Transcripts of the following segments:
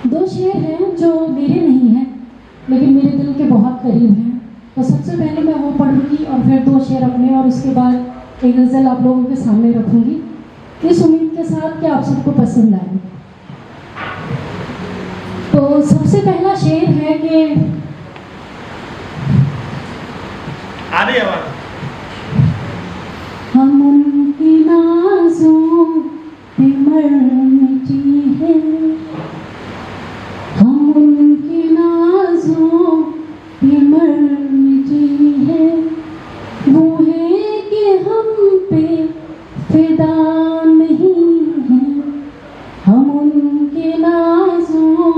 दो शेर हैं जो मेरे नहीं हैं लेकिन मेरे दिल के बहुत करीब हैं। तो सबसे पहले मैं वो पढ़ूंगी और फिर दो शेर अपने और उसके बाद एक गज़ल आप लोगों के सामने रखूंगी, इस उम्मीद के साथ कि आप सबको पसंद आए। तो सबसे पहला शेर है कि आधी आवाज। हम उनकी नाज़ों पे मर मिटी है, हम उनकी नाज़ों पे मर मिटी है, वो है कि हम पे फिदा नहीं है, हम उनकी नाज़ों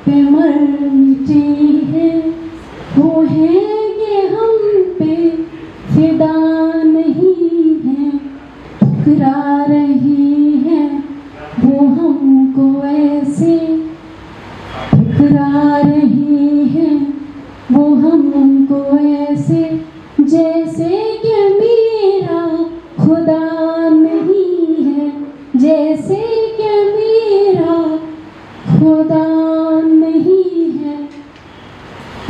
पे मर मिटी है, वो है कि हम पे फिदा नहीं है, ठुकरा रही है वो हमको ऐसे, ठुकरा रही है वो हमको ऐसे, जैसे कि मेरा खुदा नहीं है, जैसे कि मेरा खुदा नहीं है।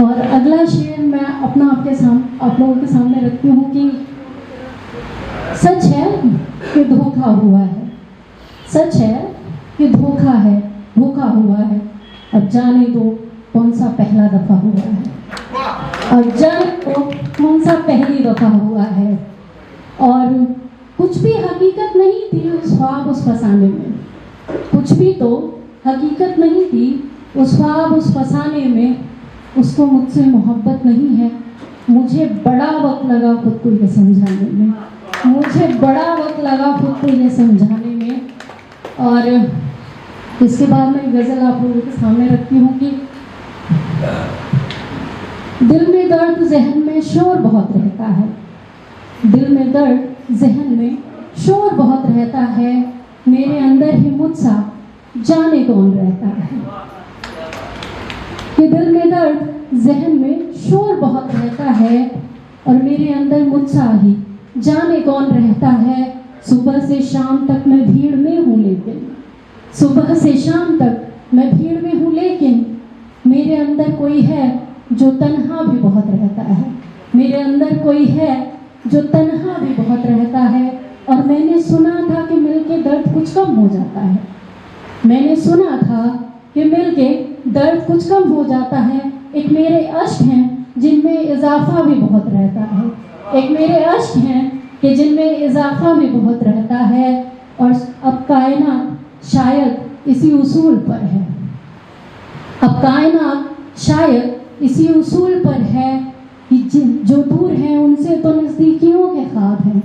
और अगला शेर मैं अपना आप लोगों के सामने रखती हूँ कि सच है कि धोखा हुआ है, सच है कि धोखा है, धोखा हुआ है, अब जाने दो कौन सा पहला दफा हुआ है, अब जाने दो कौन सा पहली दफा हुआ है। और कुछ भी हकीकत नहीं थी उस ख्वाब उस फसाने में, कुछ भी तो हकीकत नहीं थी उस ख्वाब उस फसाने में, उसको मुझसे मोहब्बत नहीं है। मुझे बड़ा वक्त लगा खुद को ये समझाने में, मुझे बड़ा वक्त लगा खुद को ये समझाने में। और इसके बाद मैं गज़ल आप लोगों के सामने रखती हूँ कि दिल में दर्द जहन में शोर बहुत रहता है, दिल में दर्द जहन में शोर बहुत रहता है, मेरे अंदर ही मुझसा जाने कौन रहता है। कि दिल में दर्द जहन में शोर बहुत रहता है और मेरे अंदर मुझसा ही जाने कौन रहता है। सुबह से शाम तक मैं भीड़ में हूँ लेकिन, सुबह से शाम तक मैं भीड़ में हूँ लेकिन मेरे अंदर कोई है जो तन्हा भी बहुत रहता है, मेरे अंदर कोई है जो तन्हा भी बहुत रहता है। और मैंने सुना था कि मिलके दर्द कुछ कम हो जाता है, मैंने सुना था कि मिलके दर्द कुछ कम हो जाता है। एक मेरे अश्क हैं जिनमें इजाफा भी बहुत रहता है, एक मेरे अश्क हैं कि जिनमें इजाफा भी बहुत रहता है। और अब कायनात शायद इसी उसूल पर है, अब कायनात शायद इसी उसूल पर है कि जो दूर हैं उनसे तो नज़दीकियों के ख्वाब हैं,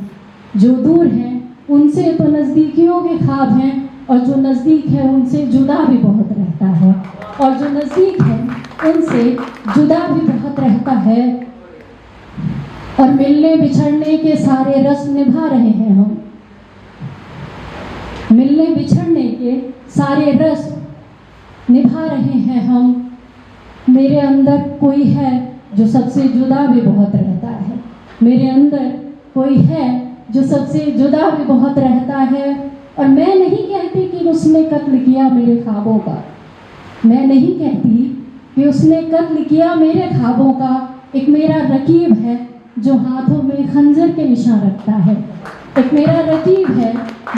जो दूर हैं उनसे तो नज़दीकियों के ख्वाब हैं, और जो नज़दीक है उनसे जुदा भी बहुत रहता है, और जो नज़दीक है उनसे जुदा भी बहुत रहता है। और मिलने बिछड़ने के सारे रस्म निभा रहे हैं हम, मिलने बिछड़ने के सारे रस्म निभा रहे हैं हम। मेरे अंदर कोई है जो सबसे जुदा भी बहुत रहता है, मेरे अंदर कोई है जो सबसे जुदा भी बहुत रहता है। और मैं नहीं कहती कि उसने कत्ल किया मेरे ख्वाबों का, मैं नहीं कहती कि उसने कत्ल किया मेरे ख्वाबों का। एक मेरा रकीब है जो हाथों में खंजर के निशान रखता है, एक मेरा रकीब है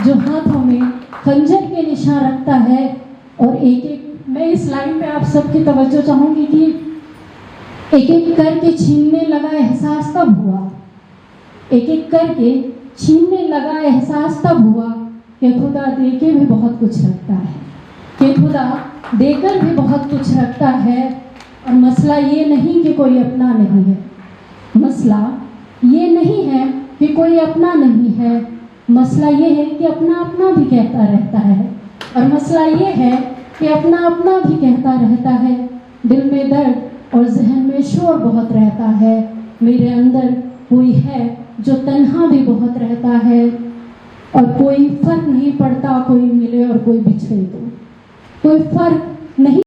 जो हाथों में खंजर के निशान रखता है। और एक एक मैं इस लाइन पे आप सबकी तवज्जो चाहूँगी कि एक एक करके छीनने लगा एहसास तब हुआ, एक एक करके छीनने लगा एहसास तब हुआ कि खुदा देके भी बहुत कुछ रखता है, कि खुदा देकर भी बहुत कुछ रखता है। और मसला ये नहीं कि कोई अपना नहीं है, मसला ये नहीं है कि कोई अपना नहीं है, मसला ये है कि अपना अपना भी कहता रहता है, और मसला ये है कि अपना अपना भी कहता रहता है। दिल में दर्द और जहन में शोर बहुत रहता है, मेरे अंदर कोई है जो तन्हा भी बहुत रहता है। और कोई फर्क नहीं पड़ता कोई मिले और कोई बिछड़े, तो कोई फर्क नहीं